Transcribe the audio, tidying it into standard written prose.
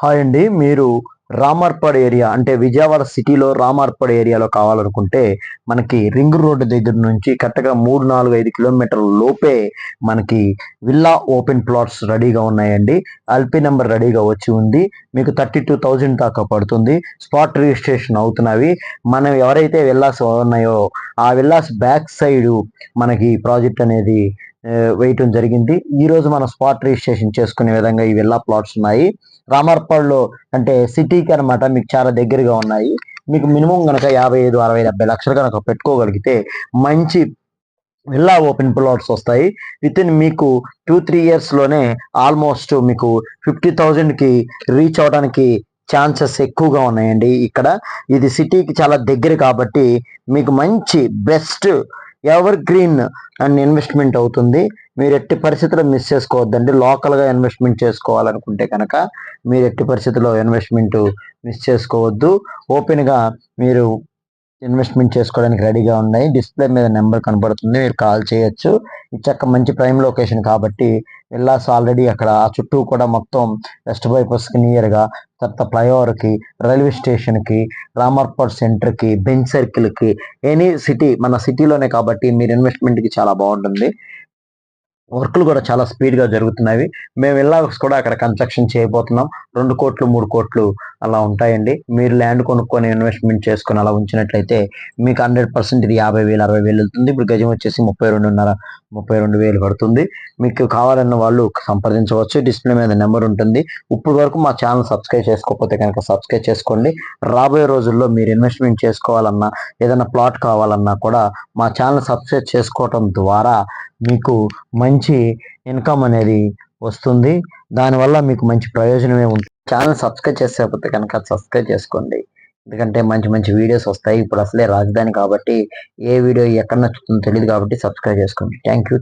Hi అండి. మీరు రామర్పడ్ area అంటే విజయవాడ సిటీలో రామర్పడ్ ఏరియాలో కావాలనుకుంటే మనకి రింగ్ రోడ్డు దగ్గర నుంచి కరెక్ట్‌గా 3, 4, 5 కిలోమీటర్ల లోపే మనకి విల్లా ఓపెన్ ప్లాట్స్ రెడీగా ఉన్నాయండి. ఎల్‌పీ నంబర్ రెడీగా వచ్చి ఉంది. మీకు 32,000 దాకా పడుతుంది. స్పాట్ రిజిస్ట్రేషన్ అవుతున్నవి. మనం ఎవరైతే విల్లాస్ ఉన్నాయో ఆ విల్లాస్ బ్యాక్ సైడు మనకి ప్రాజెక్ట్ అనేది వేయటం జరిగింది. ఈరోజు మనం స్పాట్ రిజిస్ట్రేషన్ చేసుకునే విధంగా ఈ విల్లా ప్లాట్స్ ఉన్నాయి. రామర్పడ్‌లో అంటే సిటీకి అనమాట మీకు చాలా దగ్గరగా ఉన్నాయి. మీకు మినిమం గనక 55, 60, 70 లక్షలు గనక పెట్టుకోగలిగితే మంచి విల్లా ఓపెన్ ప్లాట్స్ వస్తాయి. వితిన్ మీకు 2, 3 ఇయర్స్‌లోనే ఆల్మోస్ట్ మీకు 50,000కి రీచ్ అవ్వడానికి ఛాన్సెస్ ఎక్కువగా ఉన్నాయండి ఇక్కడ. ఇది సిటీకి చాలా దగ్గర కాబట్టి మీకు మంచి best ever green and investment అవుతుంది. మీరు ఎట్టి పరిస్థితుల్లో మిస్ చేసుకోవద్దండి. లోకల్గా ఇన్వెస్ట్మెంట్ చేసుకోవాలనుకుంటే కనుక మీరు ఎట్టి పరిస్థితుల్లో ఇన్వెస్ట్మెంట్ మిస్ చేసుకోవద్దు. ఓపెన్గా మీరు ఇన్వెస్ట్మెంట్ చేసుకోవడానికి రెడీగా ఉన్నాయి. డిస్ప్లే మీద నెంబర్ కనబడుతుంది, మీరు కాల్ చేయొచ్చు. ఇది చక్క మంచి ప్రైమ్ లొకేషన్ కాబట్టి విల్లాస్ ఆల్రెడీ అక్కడ ఆ చుట్టూ కూడా మొత్తం వెస్ట్ బైపాస్కి నియర్గా, తర్వాత ఫ్లైఓవర్కి, రైల్వే స్టేషన్కి, రామర్పడ్ సెంటర్కి, బెంచ్ సర్కిల్కి, ఎనీ సిటీ మన సిటీలోనే కాబట్టి మీరు ఇన్వెస్ట్మెంట్కి చాలా బాగుంటుంది. వర్కులు కూడా చాలా స్పీడ్గా జరుగుతున్నవి. మేము విల్లాస్ కూడా అక్కడ కన్స్ట్రక్షన్ చేయబోతున్నాం. 2 కోట్లు 3 కోట్లు అలా ఉంటాయండి. మీరు ల్యాండ్ కొనుక్కొని ఇన్వెస్ట్మెంట్ చేసుకొని అలా ఉంచినట్లయితే మీకు 100% ఇది 50,000 60,000 వెళ్తుంది. ఇప్పుడు గజం వచ్చేసి 32.5 32,000 పడుతుంది. మీకు కావాలన్న వాళ్ళు సంప్రదించవచ్చు. డిస్ప్లే మీద నెంబర్ ఉంటుంది. ఇప్పుడు వరకు మా ఛానల్ సబ్స్క్రైబ్ చేసుకోకపోతే కనుక సబ్స్క్రైబ్ చేసుకోండి. రాబోయే రోజుల్లో మీరు ఇన్వెస్ట్మెంట్ చేసుకోవాలన్నా ఏదైనా ప్లాట్ కావాలన్నా కూడా మా ఛానల్ సబ్స్క్రైబ్ చేసుకోవటం ద్వారా మీకు మంచి ఇన్కమ్ అనేది వస్తుంది. దానివల్ల మీకు మంచి ప్రయోజనమే ఉంటుంది. ఛానల్ సబ్స్క్రైబ్ చేసేకపోతే కనుక సబ్స్క్రైబ్ చేసుకోండి. ఎందుకంటే మంచి మంచి వీడియోస్ వస్తాయి. ఇప్పుడు అసలే రాజధాని కాబట్టి ఏ వీడియో ఎక్కడ నచ్చుతుందో తెలియదు కాబట్టి సబ్స్క్రైబ్ చేసుకోండి. Thank you.